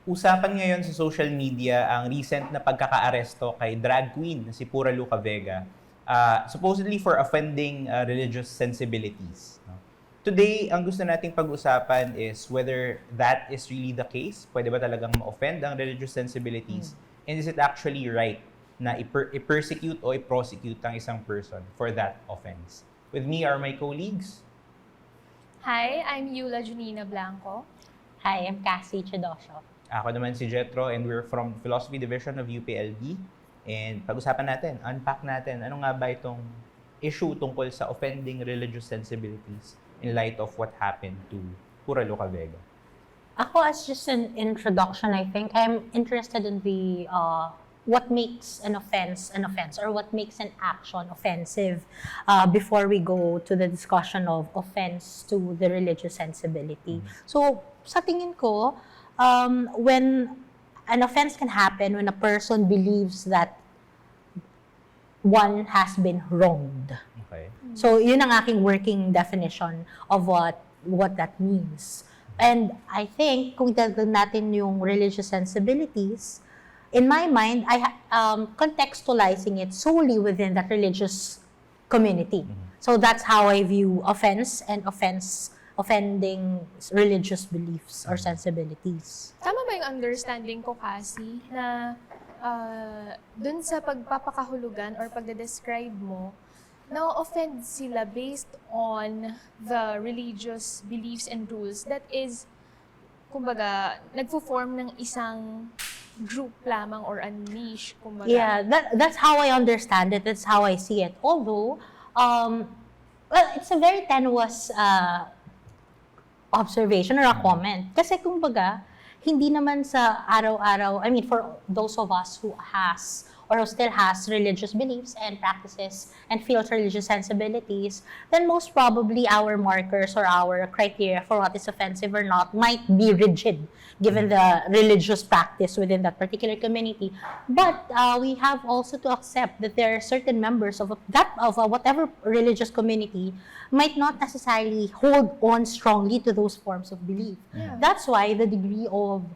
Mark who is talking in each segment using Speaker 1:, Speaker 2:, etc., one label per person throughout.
Speaker 1: Usapan ngayon sa social media ang recent na pagkaka-aresto kay drag queen na si Pura Luca Vega, supposedly for offending religious sensibilities. No? Today, ang gusto nating pag-usapan is whether that is really the case. Pwede ba talagang ma-offend ang religious sensibilities? And is it actually right na i-persecute o i-prosecute ang isang person for that offense? With me are my colleagues.
Speaker 2: Hi, I'm Yula Junina Blanco.
Speaker 3: Hi, I'm Cassie Chidosho.
Speaker 1: Ako naman si Jetro and we're from Philosophy Division of UPLB. And pag-usapan natin, unpack natin, ano nga ba itong issue tungkol sa offending religious sensibilities in light of what happened to Pura Luca Vega.
Speaker 3: Ako, as just an introduction, I think I'm interested in the what makes an offense or what makes an action offensive before we go to the discussion of offense to the religious sensibility. So, sa tingin ko, when an offense can happen when a person believes that one has been wronged.
Speaker 1: Okay.
Speaker 3: So, yun ang aking working definition of what that means. And I think, kung dagdag natin yung religious sensibilities, in my mind, contextualizing it solely within that religious community. So that's how I view offense and offending religious beliefs or sensibilities.
Speaker 2: Tama ba yung understanding ko, Cassie, na dun sa pagpapakahulugan or pagde-describe mo, na-offend sila based on the religious beliefs and rules that is, kumbaga, nagpo-form ng isang group lamang or a niche, kumbaga.
Speaker 3: Yeah, that's how I understand it. That's how I see it. Although, well, it's a very tenuous observation or a comment. Kasi kumbaga, hindi naman sa araw-araw, I mean, for those of us who has or who still has religious beliefs and practices and feels religious sensibilities, then most probably our markers or our criteria for what is offensive or not might be rigid given the religious practice within that particular community. But we have also to accept that there are certain members of whatever religious community might not necessarily hold on strongly to those forms of belief.
Speaker 2: Yeah.
Speaker 3: That's why the degree of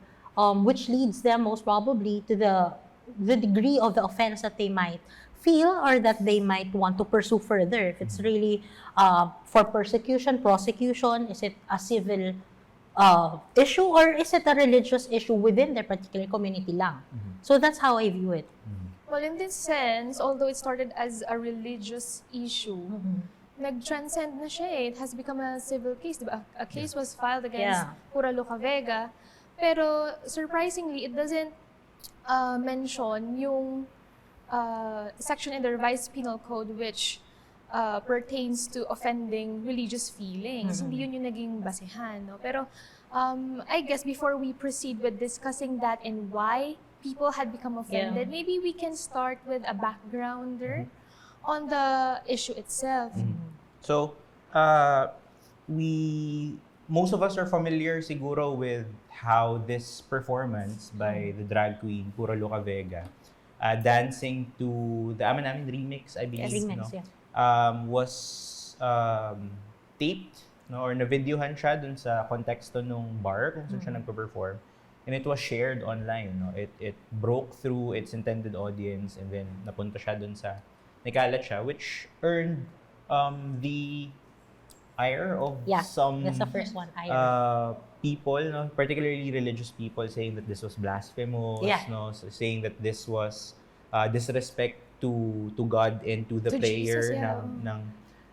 Speaker 3: which leads them most probably to the degree of the offense that they might feel or that they might want to pursue further. If it's really for persecution, prosecution, is it a civil issue or is it a religious issue within their particular community lang? So that's how I view it.
Speaker 2: Well, in this sense, although it started as a religious issue, nag-transcend na siya eh. It has become a civil case, diba? A case was filed against Pura Luca Vega, pero surprisingly, it doesn't mention yung section in the revised penal code which pertains to offending religious feelings. Hindi yun yung naging basehan, no? Pero I guess before we proceed with discussing that and why people had become offended, maybe we can start with a backgrounder on the issue itself.
Speaker 1: So, most of us are familiar siguro with how this performance by the drag queen Pura Luca Vega, dancing to the Ama Namin remix, I believe,
Speaker 3: Remix,
Speaker 1: no?
Speaker 3: yeah.
Speaker 1: Was taped, no, or na-videohan siya dun sa konteksto nung bar kung saan siya nagpa-perform, and it was shared online, no? It broke through its intended audience and then napunta siya dun sa nakalat siya, which earned the ire of some
Speaker 3: that's the first one, ire.
Speaker 1: people, no, particularly religious people, saying that this was blasphemous, no, so saying that this was disrespect to God and to the prayer
Speaker 2: Jesus,
Speaker 1: ng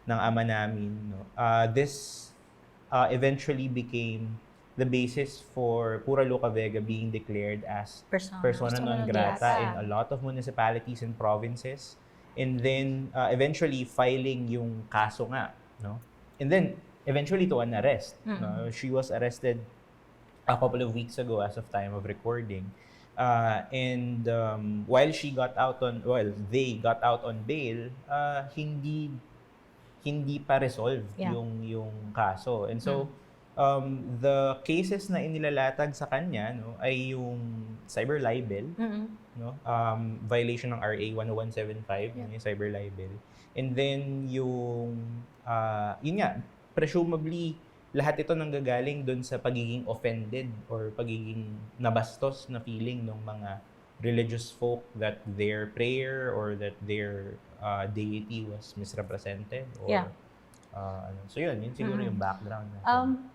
Speaker 1: Ama Namin, no. This eventually became the basis for Pura Luca Vega being declared as persona non grata in a lot of municipalities and provinces, and then eventually filing yung kaso nga, no. And then, eventually to an arrest. She was arrested a couple of weeks ago as of time of recording. And while they got out on bail, hindi pa resolve yung kaso. And so, the cases na inilalatag sa kanya, no, ay yung cyber libel, no, violation ng RA 10175, yung cyber libel. And then yung yun nga, presumably lahat ito nanggagaling dun sa pagiging offended or pagiging nabastos na feeling ng mga religious folk that their prayer or that their deity was misrepresented or so yun siguro yung background natin.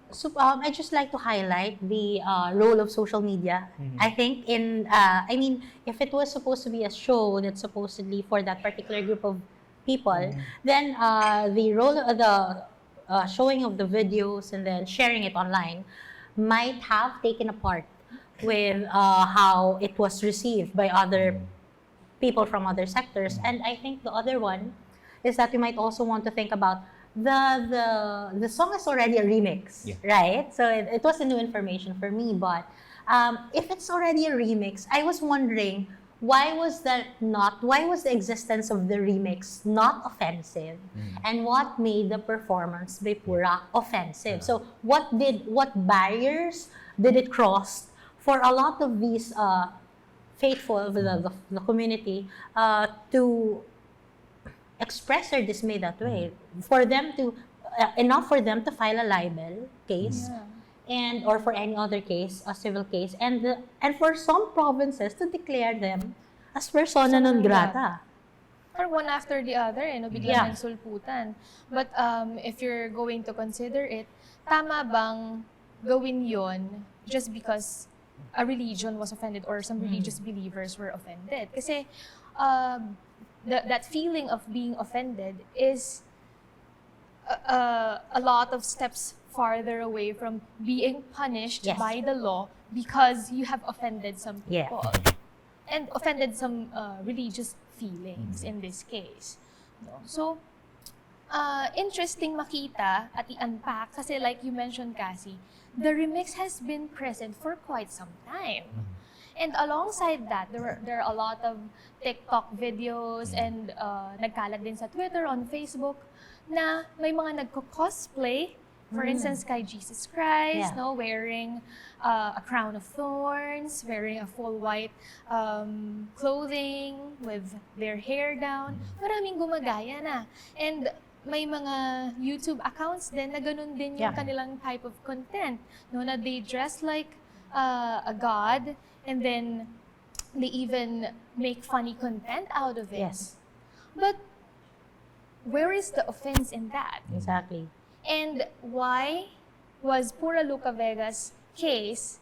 Speaker 3: I'd just like to highlight the role of social media. I think if it was supposed to be a show that's supposedly for that particular group of people, then the role of the showing of the videos and then sharing it online might have taken a part with how it was received by other people from other sectors. And I think the other one is that we might also want to think about the song is already a remix, right? So it was a new information for me, but if it's already a remix, I was wondering why was the existence of the remix not offensive, and what made the performance by Pura offensive? So what barriers did it cross for a lot of these faithful of the community to express their dismay that way, for them to enough for them to file a libel case, or for any other case, a civil case, and for some provinces to declare them as persona non grata.
Speaker 2: Or one after the other, biglang nagsulputan. But if you're going to consider it, tama bang gawin yon just because a religion was offended or some religious believers were offended? Kasi that feeling of being offended is a lot of steps farther away from being punished by the law because you have offended some people and offended some religious feelings in this case. So, interesting makita at i-unpack kasi like you mentioned, Cassie, the remix has been present for quite some time. And alongside that, there are a lot of TikTok videos and nagkalat din sa Twitter, on Facebook, na may mga nagko-cosplay. For instance, kay Jesus Christ, wearing a crown of thorns, wearing a full white clothing with their hair down. Maraming gumagaya na. And may mga YouTube accounts din na ganun din yung kanilang type of content. Na they dress like a god, and then they even make funny content out of it.
Speaker 3: Yes.
Speaker 2: But where is the offense in that?
Speaker 3: Exactly.
Speaker 2: And why was Pura Luca Vega's case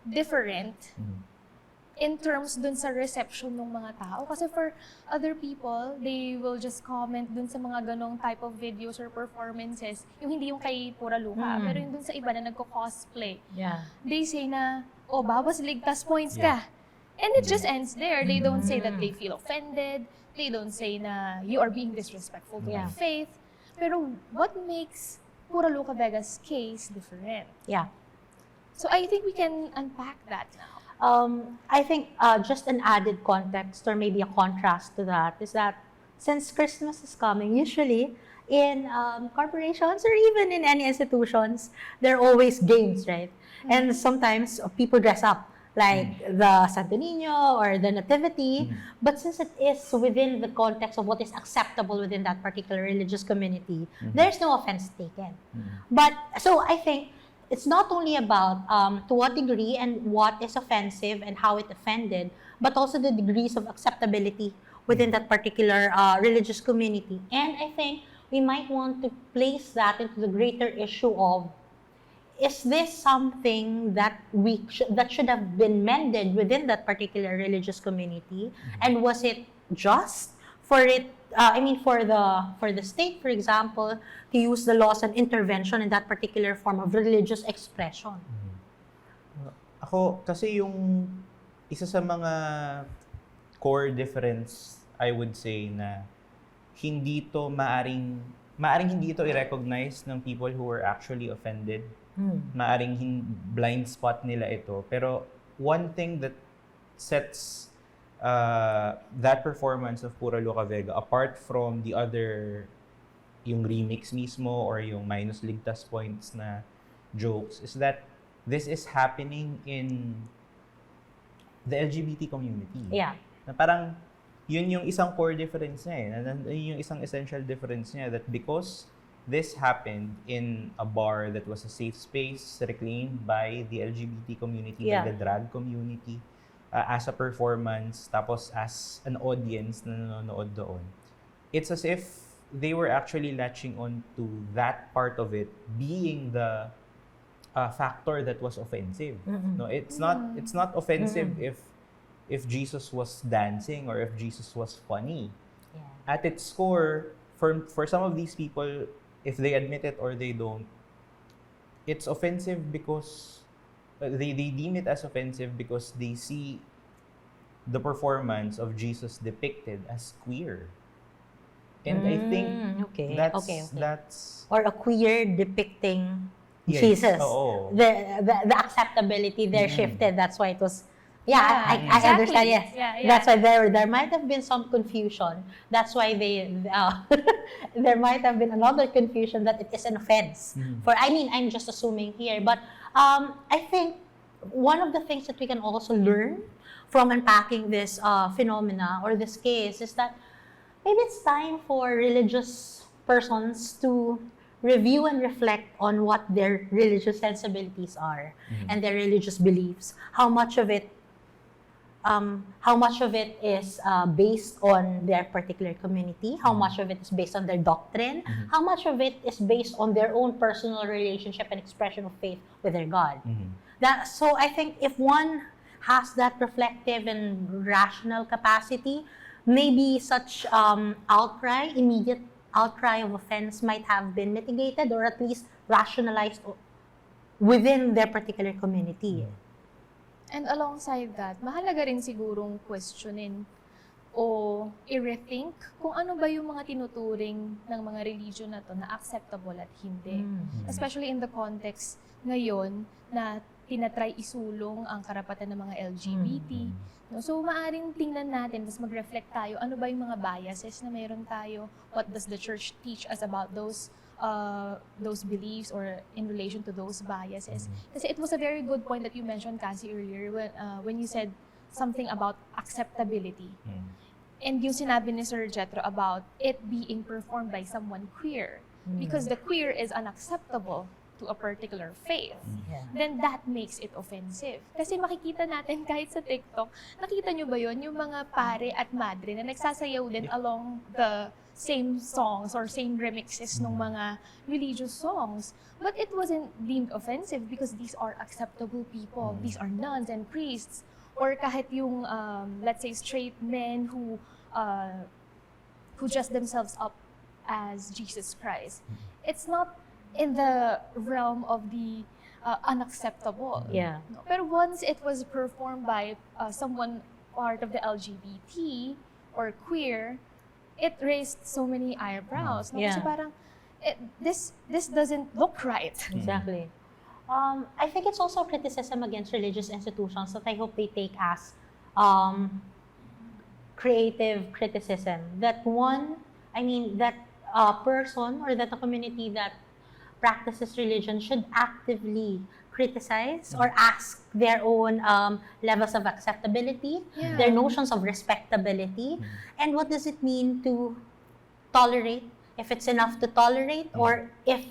Speaker 2: different in terms dun sa reception ng mga tao? Kasi for other people, they will just comment dun sa mga ganong type of videos or performances, yung hindi yung kay Pura Luca, pero yung dun sa iba na nagko-cosplay. They say na, bawas ligtas points ka. And it just ends there. They don't say that they feel offended. They don't say na you are being disrespectful to my faith. Pero what makes Pura Luca Vega's case different? So I think we can unpack that now.
Speaker 3: I think just an added context or maybe a contrast to that is that since Christmas is coming, usually in corporations or even in any institutions, there are always games, right? And sometimes people dress up like the Santo Niño or the Nativity, but since it is within the context of what is acceptable within that particular religious community, there's no offense taken. But so I think it's not only about to what degree and what is offensive and how it offended, but also the degrees of acceptability within that particular religious community. And I think we might want to place that into the greater issue of, is this something that that should have been mended within that particular religious community? And was it just for it? For the state, for example, to use the laws and intervention in that particular form of religious expression?
Speaker 1: Ako, kasi yung isa sa mga core difference, I would say na hindi to maaring hindi ito i-recognize ng people who were actually offended. Maaring blind spot nila ito. Pero one thing that sets that performance of Pura Luca Vega apart from the other, yung remix mismo or yung minus ligtas points na jokes, is that this is happening in the LGBT community. Na parang yun yung isang core difference niya yun yung isang essential difference niya, that because this happened in a bar that was a safe space reclaimed by the LGBT community, by the drag community, as a performance, tapos as an audience na nanonood doon. It's as if they were actually latching on to that part of it being the factor that was offensive. No, it's not offensive if Jesus was dancing or if Jesus was funny. At its core, for some of these people, if they admit it or they don't, it's offensive because they deem it as offensive because they see the performance of Jesus depicted as queer. And I think that's
Speaker 3: or a queer depicting
Speaker 1: yes,
Speaker 3: Jesus.
Speaker 1: oo.
Speaker 3: The acceptability there shifted. That's why it was. I
Speaker 2: exactly.
Speaker 3: understand. Yes,
Speaker 2: Yeah.
Speaker 3: that's why there might have been some confusion. That's why there might have been another confusion that it is an offense. I'm just assuming here, but I think one of the things that we can also learn from unpacking this phenomena or this case is that maybe it's time for religious persons to review and reflect on what their religious sensibilities are and their religious beliefs. How much of it is based on their particular community? How much of it is based on their doctrine? How much of it is based on their own personal relationship and expression of faith with their God? So I think if one has that reflective and rational capacity, maybe such immediate outcry of offense might have been mitigated or at least rationalized within their particular community.
Speaker 2: And alongside that, mahalaga rin sigurong questionin o i-rethink kung ano ba yung mga tinuturing ng mga religion na to na acceptable at hindi. Especially in the context ngayon na tinatry isulong ang karapatan ng mga LGBT. No? So, maaring tingnan natin, mas mag-reflect tayo, ano ba yung mga biases na mayroon tayo? What does the church teach us about those beliefs or in relation to those biases? Kasi it was a very good point that you mentioned, Cassie, earlier when you said something about acceptability. And yung sinabi ni Sir Jetro about it being performed by someone queer. Because the queer is unacceptable to a particular faith, then that makes it offensive. Kasi makikita natin kahit sa TikTok, nakita nyo ba yun? Yung mga pare at madre na nagsasayaw din along the same songs or same remixes ng mga religious songs. But it wasn't deemed offensive because these are acceptable people. These are nuns and priests. Or kahit yung, let's say, straight men who dress themselves up as Jesus Christ. It's not in the realm of the unacceptable. No? Pero once it was performed by someone part of the LGBT or queer, it raised so many eyebrows. No? Kasi parang, this doesn't look right.
Speaker 3: Exactly. I think it's also criticism against religious institutions that I hope they take as creative criticism. That a person or that a community that practices religion should actively criticize or ask their own levels of acceptability, their notions of respectability, and what does it mean to tolerate, if it's enough to tolerate, or if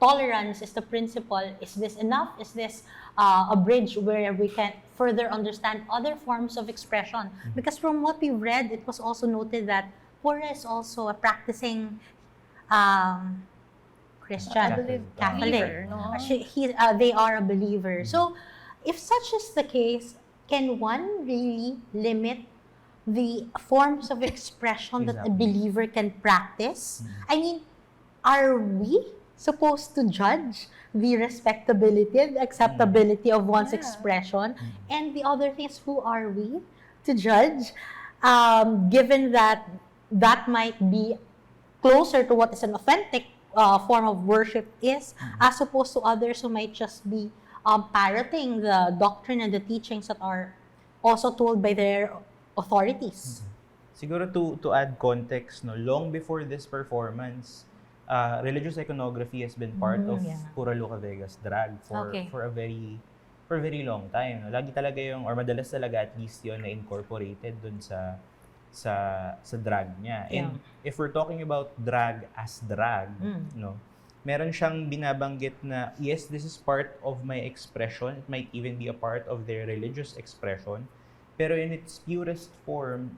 Speaker 3: tolerance is the principle, is this enough? Is this a bridge where we can further understand other forms of expression? Because from what we read, it was also noted that Pura is also a practicing Christian, Catholic.
Speaker 2: No?
Speaker 3: They are a believer. So, if such is the case, can one really limit the forms of expression that a believer can practice? I mean, are we supposed to judge the respectability and acceptability of one's expression? And the other thing is, who are we to judge, given that that might be closer to what is an authentic form of worship is, as opposed to others who might just be parroting the doctrine and the teachings that are also told by their authorities.
Speaker 1: Siguro to add context, no, long before this performance, religious iconography has been part of Pura Luca Vega's drag for a very long time. No? Lagi talaga yung, or madalas talaga at least yun na incorporated dun sa sa drag niya. And if we're talking about drag as drag, meron siyang binabanggit na, yes, this is part of my expression. It might even be a part of their religious expression. Pero in its purest form,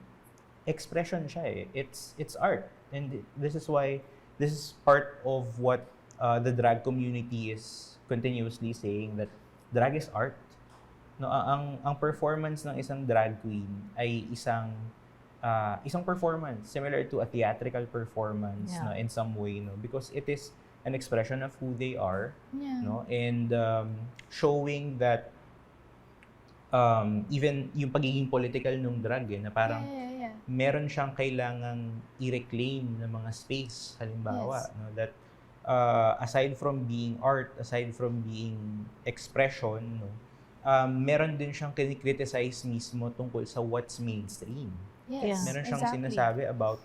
Speaker 1: expression siya eh. It's art. And this is why, this is part of what the drag community is continuously saying, that drag is art. No, ang performance ng isang drag queen ay isang performance similar to a theatrical performance, no, in some way, no, because it is an expression of who they are, no, and showing that even yung pagiging political nung drag na parang meron siyang kailangang i-reclaim ng mga space, halimbawa, no, that aside from being art, aside from being expression, no, meron din siyang kinikriticize mismo tungkol sa what's mainstream. Meron siyang sinasabi about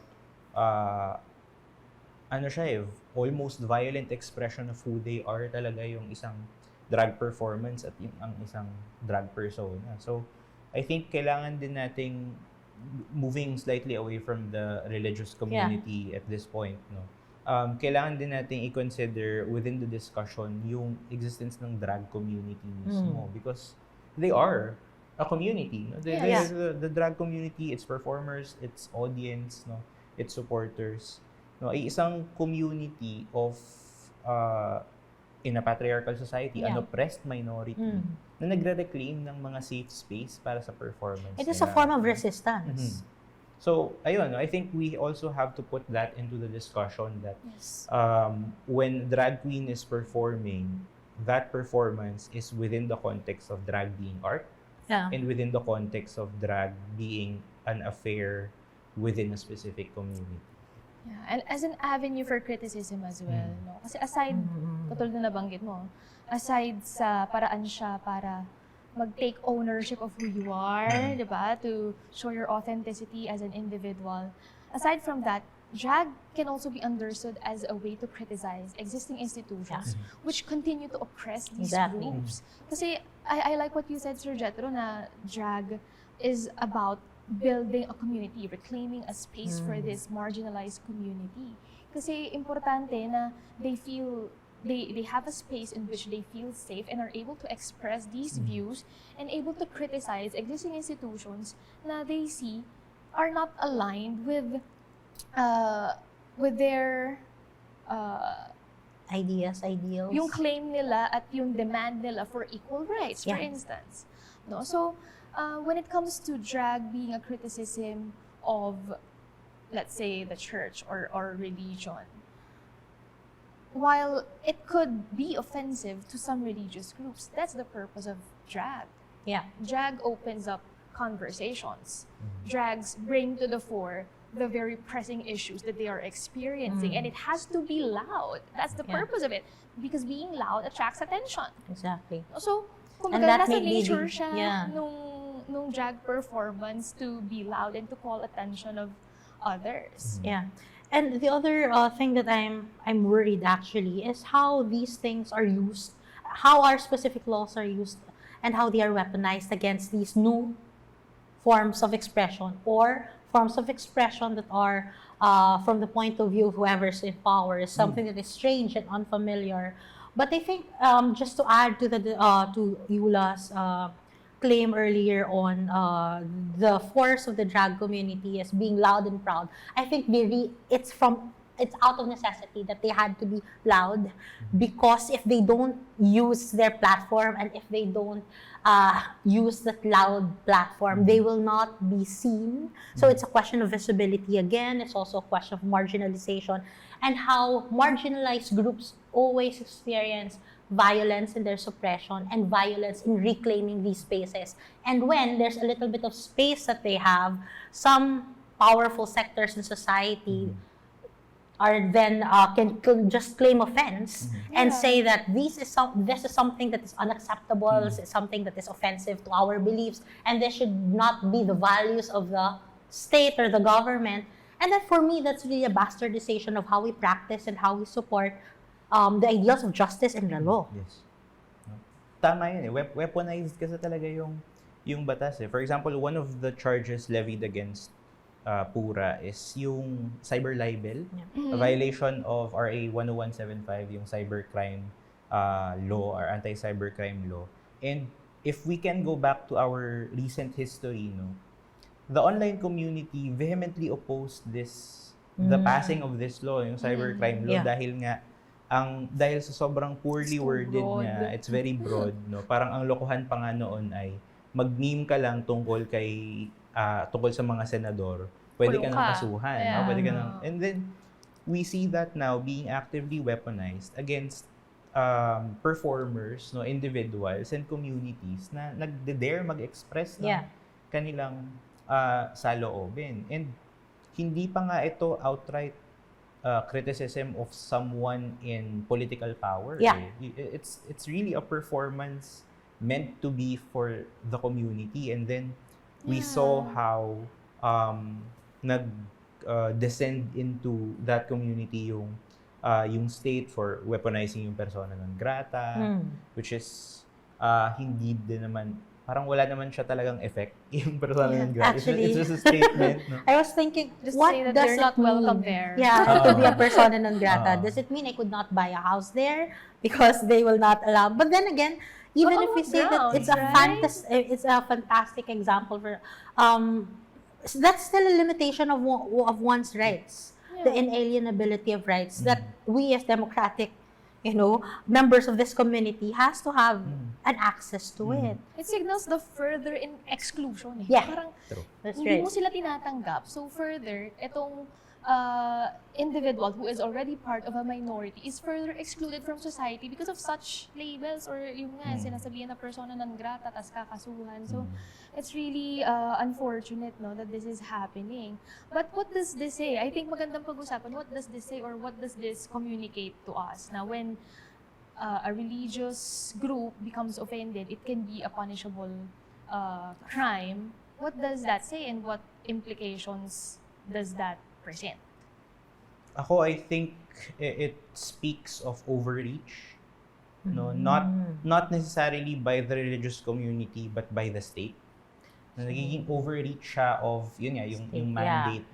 Speaker 1: almost violent expression of who they are talaga yung isang drag performance at yung ang isang drag persona. So, I think kailangan din nating moving slightly away from the religious community at this point, no. Kailangan din nating i-consider within the discussion yung existence ng drag community mismo, because they are a community, no? The drag community, its performers, its audience, no, its supporters, no, ay isang community of in a patriarchal society, an oppressed minority na nagre-reclaim ng mga safe space para sa performance.
Speaker 3: It is a form of resistance.
Speaker 1: So, ayun, I think we also have to put that into the discussion that when drag queen is performing, that performance is within the context of drag being art and within the context of drag being an affair within a specific community.
Speaker 2: Yeah, and as an avenue for criticism as well, no? Kasi aside, katulad na nabanggit mo, aside sa paraan siya para mag-take ownership of who you are, di ba? To show your authenticity as an individual. Aside from that, drag can also be understood as a way to criticize existing institutions which continue to oppress these groups. Kasi I like what you said, Sir Jetro, na drag is about building a community, reclaiming a space for this marginalized community. Kasi importante na they feel they have a space in which they feel safe and are able to express these views and able to criticize existing institutions na they see are not aligned with their
Speaker 3: ideas, ideals.
Speaker 2: Yung claim nila at yung demand nila for equal rights, for instance. No? So, when it comes to drag being a criticism of, let's say, the church or religion, while it could be offensive to some religious groups, that's the purpose of drag. Drag opens up conversations. Drags bring to the fore the very pressing issues that they are experiencing, and it has to be loud. That's the purpose of it, because being loud attracts attention.
Speaker 3: Exactly.
Speaker 2: So, kumbaga, nasa nature siya nung drag performance to be loud and to call attention of others.
Speaker 3: And the other thing that I'm worried actually is how these things are used, how our specific laws are used, and how they are weaponized against these new forms of expression, or forms of expression that are from the point of view of whoever's in power, is something that is strange and unfamiliar. But I think just to add to to Eula's claim earlier on the force of the drag community as being loud and proud, I think it's out of necessity that they had to be loud, because if they don't use their platform and if they don't use that loud platform, they will not be seen. So it's a question of visibility again. It's also a question of marginalization, and how marginalized groups always experience violence in their suppression and violence in reclaiming these spaces. And when there's a little bit of space that they have, some powerful sectors in society are then can just claim offense and say that this is something that is unacceptable, this is something that is offensive to our beliefs, and this should not be the values of the state or the government. And then for me, that's really a bastardization of how we practice and how we support the ideals of justice and the law.
Speaker 1: Yes. Tama yun eh. Weaponized kasi talaga yung batas eh. For example, one of the charges levied against Pura is yung cyber libel, a
Speaker 2: Mhm.
Speaker 1: violation of RA 10175, yung cybercrime law or anti-cybercrime law. And if we can go back to our recent history, no, the online community vehemently opposed the passing of this law, yung cybercrime law,
Speaker 3: Yeah.
Speaker 1: dahil sa sobrang poorly
Speaker 2: It's too
Speaker 1: worded
Speaker 2: broad.
Speaker 1: niya, it's very broad, no? Parang ang lokohan pa nga noon ay mag-meme ka lang tungkol sa mga senador, pwede ka
Speaker 2: Kulong
Speaker 1: nang
Speaker 2: ka.
Speaker 1: kasuhan, no?
Speaker 2: Yeah.
Speaker 1: Pwede ka nang, and then we see that now being actively weaponized against performers, no, individuals and communities na nagde-dare mag-express ng
Speaker 3: Yeah.
Speaker 1: kanilang saloobin. And hindi pa nga ito outright criticism of someone in political power.
Speaker 3: Yeah.
Speaker 1: It's really a performance meant to be for the community. And then we saw how descend into that community yung state for weaponizing yung persona non grata, which is hindi din naman, parang wala naman siya talagang effect yung persona non grata.
Speaker 3: Actually,
Speaker 1: it's just a statement, no?
Speaker 3: I was thinking,
Speaker 2: Just
Speaker 3: what
Speaker 2: say that
Speaker 3: does
Speaker 2: you're
Speaker 3: it
Speaker 2: not welcome
Speaker 3: mean?
Speaker 2: there.
Speaker 3: Yeah, to be a persona non grata.
Speaker 1: Oo.
Speaker 3: Does it mean I could not buy a house there because they will not allow? But then again, even
Speaker 2: But
Speaker 3: if
Speaker 2: on
Speaker 3: we
Speaker 2: what
Speaker 3: say that it's a
Speaker 2: grounds, right?
Speaker 3: it's a fantastic example for that's still a limitation of one's rights, the
Speaker 2: Yeah.
Speaker 3: inalienability of rights that we as democratic, members of this community has to have an access to it.
Speaker 2: It signals the further in exclusion.
Speaker 3: Yeah.
Speaker 2: Parang
Speaker 1: True.
Speaker 3: That's
Speaker 2: hindi
Speaker 3: right.
Speaker 2: mo sila tinatanggap. So further, itong individual who is already part of a minority is further excluded from society because of such labels or yung nga, sinasabihan na persona non grata, tas kakasuhan. So, it's really unfortunate, no, that this is happening. But what does this say? I think magandang pag-usapan, what does this say or what does this communicate to us? Now, when a religious group becomes offended, it can be a punishable crime. What does that say and what implications does that present?
Speaker 1: Ako, I think it speaks of overreach, no, not necessarily by the religious community but by the state. Na nagiging overreach siya of yun nga yung mandate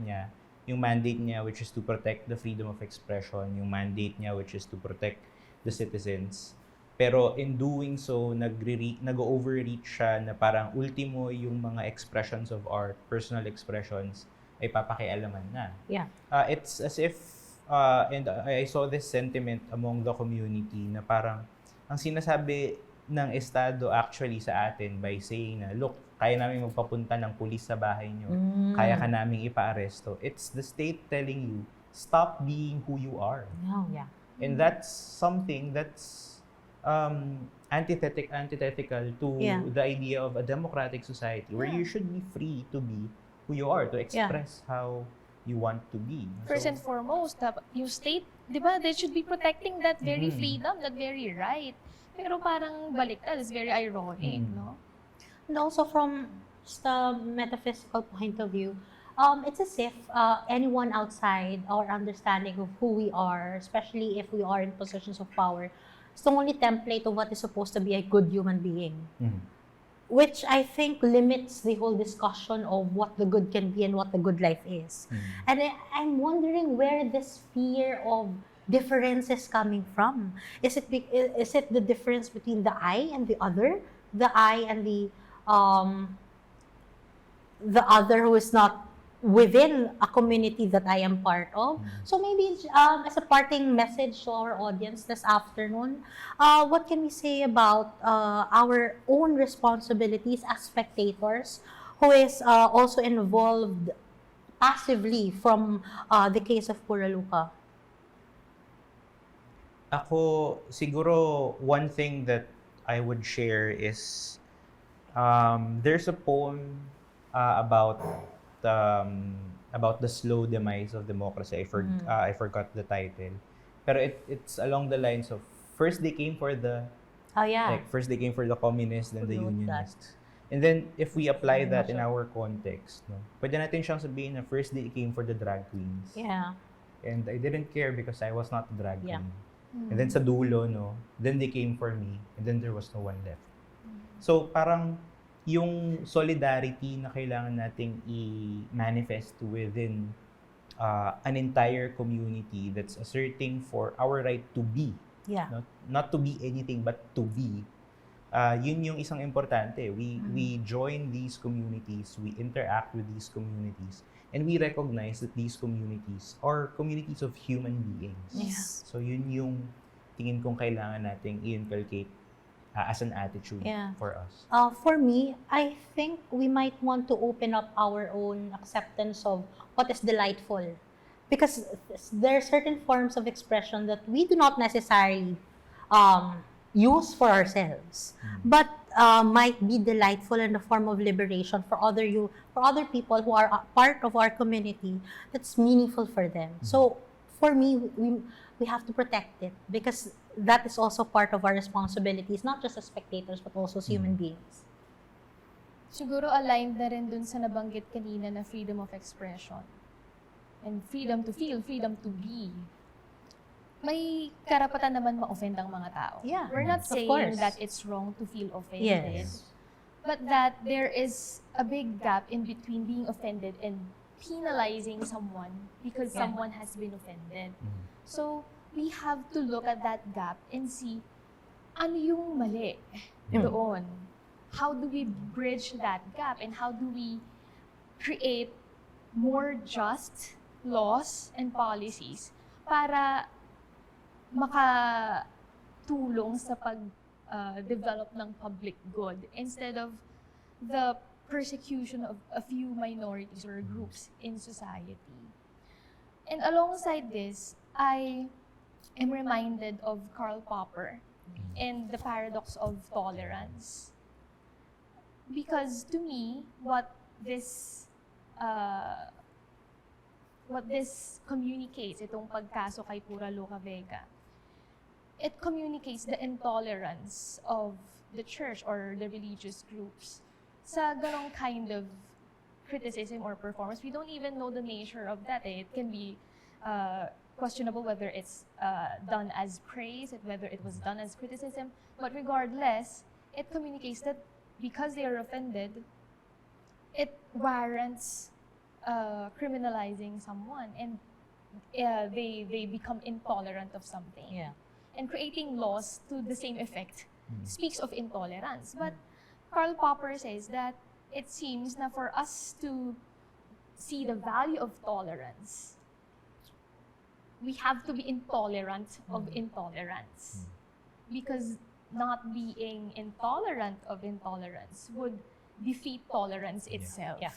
Speaker 1: niya which is to protect the freedom of expression, yung mandate niya which is to protect the citizens. Pero in doing so, nag-overreach siya na parang ultimo yung mga expressions of art, personal expressions, ay papakialaman na.
Speaker 3: Yeah.
Speaker 1: It's as if, and I saw this sentiment among the community na parang ang sinasabi ng Estado actually sa atin by saying na, look, kaya namin magpapunta ng pulis sa bahay nyo, kaya ka naming ipa-aresto. It's the state telling you, stop being who you are.
Speaker 3: Oh, yeah.
Speaker 1: And that's something that's antithetical to the idea of a democratic society where you should be free to be who you are, to express how you want to be.
Speaker 2: First and foremost, yung state, di ba, they should be protecting that very freedom, that very right. Pero parang baliktad, it's very ironic, no?
Speaker 3: And also from just a metaphysical point of view, it's as if anyone outside our understanding of who we are, especially if we are in positions of power, is the only template of what is supposed to be a good human being. Which I think limits the whole discussion of what the good can be and what the good life is. And I'm wondering where this fear of difference is coming from. Is it the difference between the I and the other? The I and the other who is not within a community that I am part of. So maybe as a parting message to our audience this afternoon, what can we say about our own responsibilities as spectators who is also involved passively from the case of Puraluka?
Speaker 1: Ako, siguro, one thing that I would share is there's a poem about the slow demise of democracy. I forgot the title. Pero it's along the lines of first they came for the first they came for the communists, then the unionists. And then if we apply that in our context, no, pwede natin siyang sabihin na first they came for the drag queens.
Speaker 3: Yeah.
Speaker 1: And I didn't care because I was not a drag queen.
Speaker 3: Yeah.
Speaker 1: And then sa dulo, no, then they came for me, and then there was no one left. So parang yung solidarity na kailangan nating i-manifest within an entire community that's asserting for our right to be.
Speaker 3: Yeah.
Speaker 1: Not to be anything, but to be. Yun yung isang importante. We join these communities, we interact with these communities, and we recognize that these communities are communities of human beings.
Speaker 3: Yeah.
Speaker 1: So yun yung tingin kong kailangan nating i-inculcate as an attitude for us.
Speaker 3: For me, I think we might want to open up our own acceptance of what is delightful. Because there are certain forms of expression that we do not necessarily use for ourselves, but might be delightful in the form of liberation for other people who are a part of our community. That's meaningful for them. So for me, we have to protect it because that is also part of our responsibilities, not just as spectators but also as human beings.
Speaker 2: Siguro aligned na rin dun sa nabanggit kanina na freedom of expression. And freedom to feel, freedom to be. May karapatan naman ma-offend ang mga tao.
Speaker 3: Yeah,
Speaker 2: We're not
Speaker 3: of
Speaker 2: saying
Speaker 3: course.
Speaker 2: that it's wrong to feel offended.
Speaker 3: Yes.
Speaker 2: But that there is a big gap in between being offended and penalizing someone because someone has been offended. So, we have to look at that gap and see ano yung mali doon. How do we bridge that gap and how do we create more just laws and policies para makatulong sa pag-develop ng public good instead of the persecution of a few minorities or groups in society. And alongside this, I am reminded of Karl Popper and the paradox of tolerance. Because to me, what this communicates, itong pagkaso kay Pura Luca Vega, it communicates the intolerance of the church or the religious groups sa ganong kind of criticism or performance. We don't even know the nature of that. It can be questionable whether it's done as praise, whether it was done as criticism. But regardless, it communicates that because they are offended, it warrants criminalizing someone and they become intolerant of something.
Speaker 3: Yeah.
Speaker 2: And creating laws to the same effect speaks of intolerance. But Karl Popper says that it seems na for us to see the value of tolerance, we have to be intolerant of intolerance. Because not being intolerant of intolerance would defeat tolerance itself.
Speaker 3: Yeah.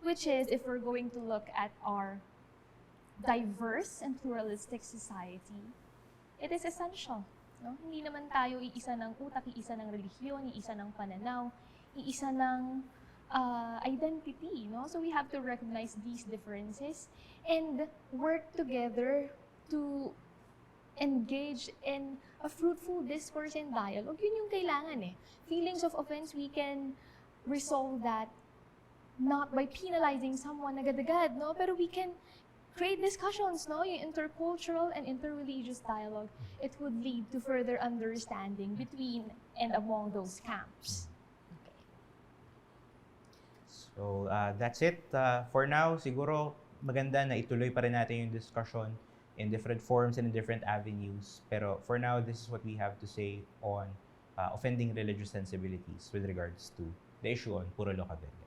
Speaker 2: Which is, if we're going to look at our diverse and pluralistic society, it is essential. No? Hindi naman tayo iisa ng utak, iisa ng relihiyon, iisa ng pananaw, iisa ng identity. No? So we have to recognize these differences and work together to engage in a fruitful discourse and dialogue. Yun yung kailangan eh. Feelings of offense, we can resolve that not by penalizing someone agad-agad, no? Pero we can create discussions, no? Yung intercultural and interreligious dialogue, it would lead to further understanding between and among those camps.
Speaker 1: So, that's it. For now, siguro maganda na ituloy pa rin natin yung discussion in different forms and in different avenues. Pero for now, this is what we have to say on offending religious sensibilities with regards to the issue on Puro Loka Vega.